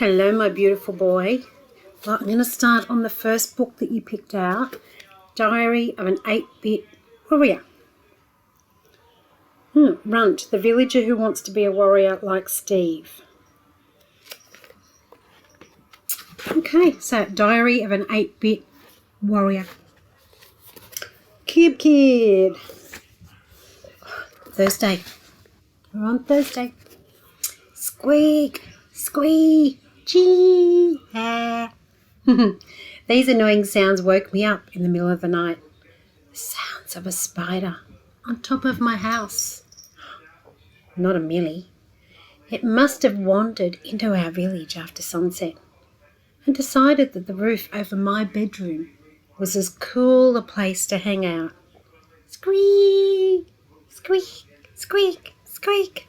Hello, my beautiful boy. Well, I'm going to start on the first book that you picked out, Diary of an 8-Bit Warrior. Runt, the villager who wants to be a warrior like Steve. Okay, so Diary of an 8-Bit Warrior. Cube Kid. Thursday. We're on Thursday. Squeak, squeak, gee, ah. These annoying sounds woke me up in the middle of the night. The sounds of a spider on top of my house. Not a Millie. It must have wandered into our village after sunset and decided that the roof over my bedroom was as cool a place to hang out. Squeak, squeak, squeak, squeak.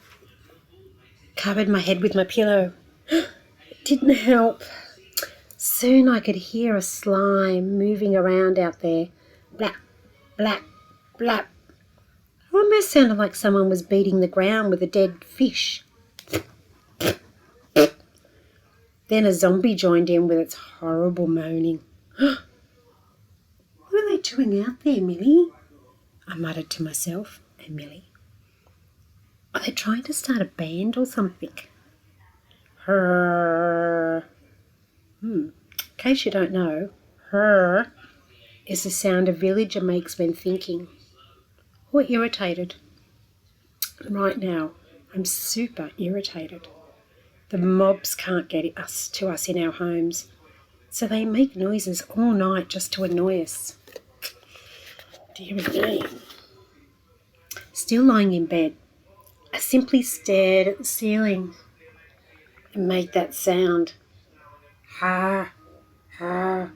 Covered my head with my pillow. It didn't help. Soon I could hear a slime moving around out there. Blap, blap, blap. It almost sounded like someone was beating the ground with a dead fish. Then a zombie joined in with its horrible moaning. What are they doing out there, Millie? I muttered to myself and Millie. Are they trying to start a band or something? Her. In case you don't know, her is the sound a villager makes when thinking or irritated. Right now, I'm super irritated. The mobs can't get to us in our homes, so they make noises all night just to annoy us. Dear me. Still lying in bed, I simply stared at the ceiling and made that sound. Ha, ha,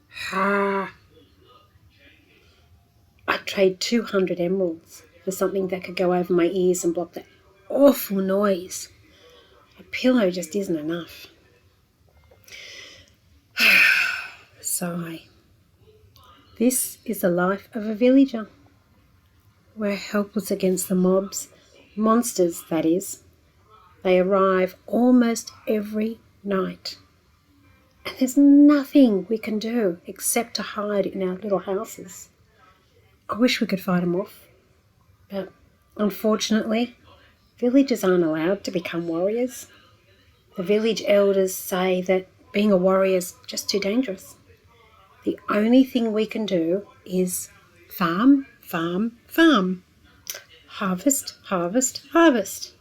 ha. I'd trade 200 emeralds for something that could go over my ears and block that awful noise. A pillow just isn't enough. Sigh. This is the life of a villager. We're helpless against the mobs. Monsters, that is. They arrive almost every night. And there's nothing we can do except to hide in our little houses. I wish we could fight them off. But unfortunately, villagers aren't allowed to become warriors. The village elders say that being a warrior is just too dangerous. The only thing we can do is farm, farm, farm. Harvest, harvest, harvest.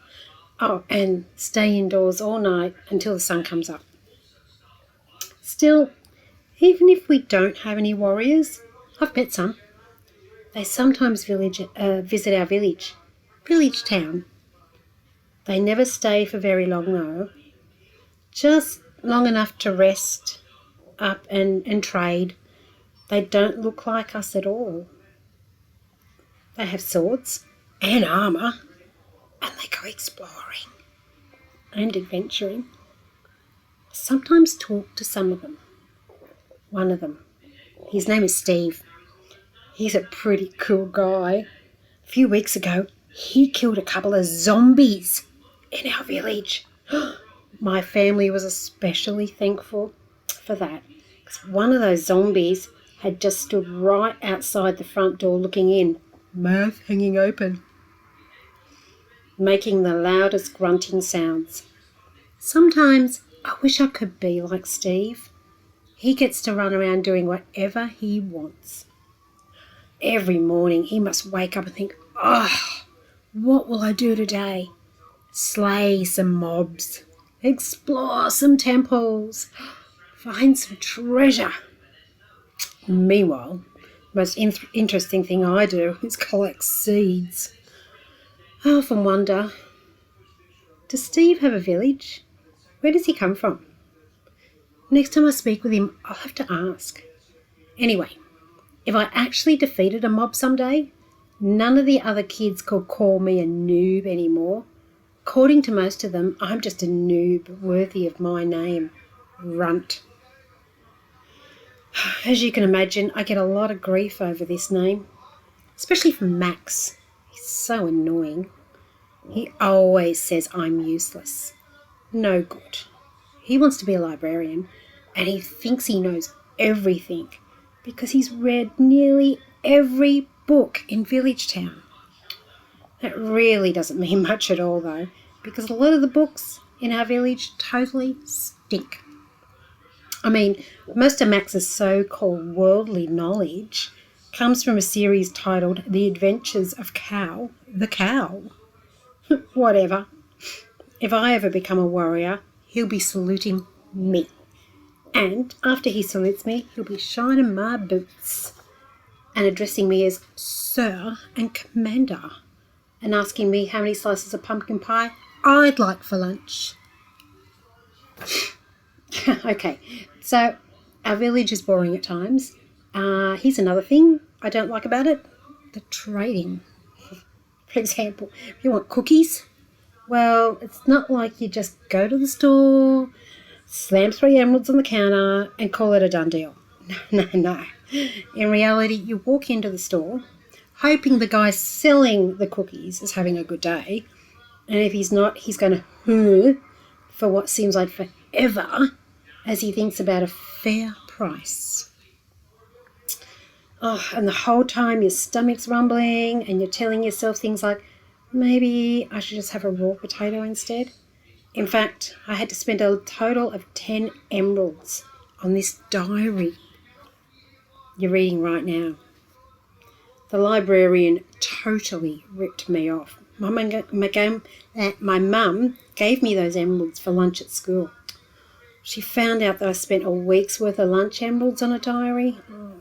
Oh, and stay indoors all night until the sun comes up. Still, even if we don't have any warriors, I've met some. They sometimes visit our village town. They never stay for very long though, just long enough to rest up and trade. They don't look like us at all. They have swords and armour, and they go exploring and adventuring. I sometimes talk to some of them. One of them, his name is Steve. He's a pretty cool guy. A few weeks ago, he killed a couple of zombies in our village. My family was especially thankful for that, because one of those zombies had just stood right outside the front door looking in, mouth hanging open, making the loudest grunting sounds. Sometimes I wish I could be like Steve. He gets to run around doing whatever he wants. Every morning he must wake up and think, what will I do today? Slay some mobs, explore some temples, find some treasure. Meanwhile, the most interesting thing I do is collect seeds. I often wonder, does Steve have a village? Where does he come from? Next time I speak with him, I'll have to ask. Anyway, if I actually defeated a mob someday, none of the other kids could call me a noob anymore. According to most of them, I'm just a noob worthy of my name, Runt. As you can imagine, I get a lot of grief over this name, especially from Max. He's so annoying. He always says I'm useless. No good. He wants to be a librarian, and he thinks he knows everything because he's read nearly every book in Village Town. That really doesn't mean much at all, though, because a lot of the books in our village totally stink. I mean, most of Max's so-called worldly knowledge comes from a series titled The Adventures of Cow the Cow. Whatever. If I ever become a warrior, he'll be saluting me. And after he salutes me, he'll be shining my boots and addressing me as Sir and Commander and asking me how many slices of pumpkin pie I'd like for lunch. Okay, so our village is boring at times. Here's another thing I don't like about it, the trading. For example, if you want cookies, well, it's not like you just go to the store, slam 3 emeralds on the counter and call it a done deal. No. In reality, you walk into the store hoping the guy selling the cookies is having a good day, and if he's not, he's going to for what seems like forever as he thinks about a fair price. Oh, and the whole time your stomach's rumbling and you're telling yourself things like, maybe I should just have a raw potato instead. In fact, I had to spend a total of 10 emeralds on this diary you're reading right now. The librarian totally ripped me off. My mum gave me those emeralds for lunch at school. She found out that I spent a week's worth of lunch emeralds on a diary. Oh,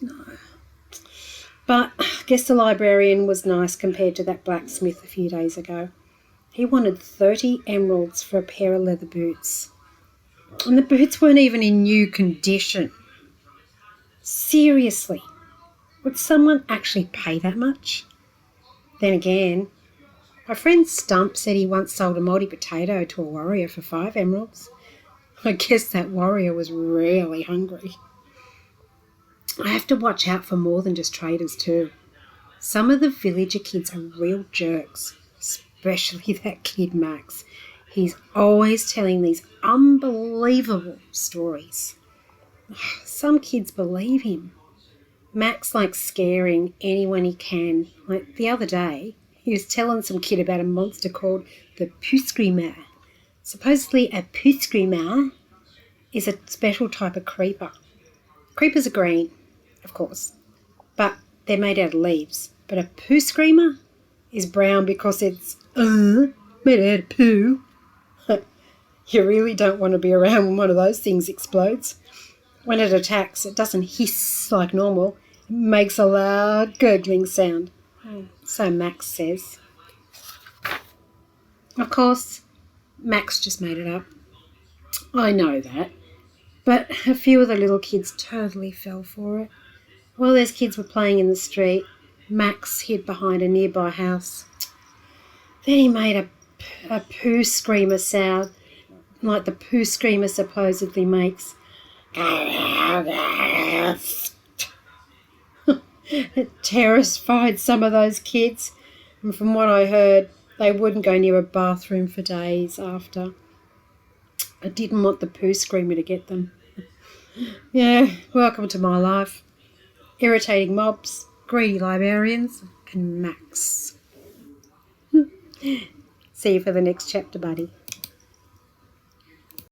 no. But I guess the librarian was nice compared to that blacksmith a few days ago. He wanted 30 emeralds for a pair of leather boots. And the boots weren't even in new condition. Seriously, would someone actually pay that much? Then again, my friend Stump said he once sold a moldy potato to a warrior for 5 emeralds. I guess that warrior was really hungry. I have to watch out for more than just traders too. Some of the villager kids are real jerks, especially that kid Max. He's always telling these unbelievable stories. Some kids believe him. Max likes scaring anyone he can. Like the other day, he was telling some kid about a monster called the Puscreamer. Supposedly a Puscreamer is a special type of creeper. Creepers are green, of course, but they're made out of leaves. But a Puscreamer is brown because it's made out of poo. You really don't want to be around when one of those things explodes. When it attacks, it doesn't hiss like normal. It makes a loud gurgling sound. So Max says. Of course, Max just made it up. I know that. But a few of the little kids totally fell for it. While those kids were playing in the street, Max hid behind a nearby house. Then he made a poo screamer sound, like the poo screamer supposedly makes. It terrified some of those kids, and from what I heard, they wouldn't go near a bathroom for days after. I didn't want the poo screamer to get them. Yeah, welcome to my life. Irritating mobs, greedy librarians, and Max. See you for the next chapter, buddy.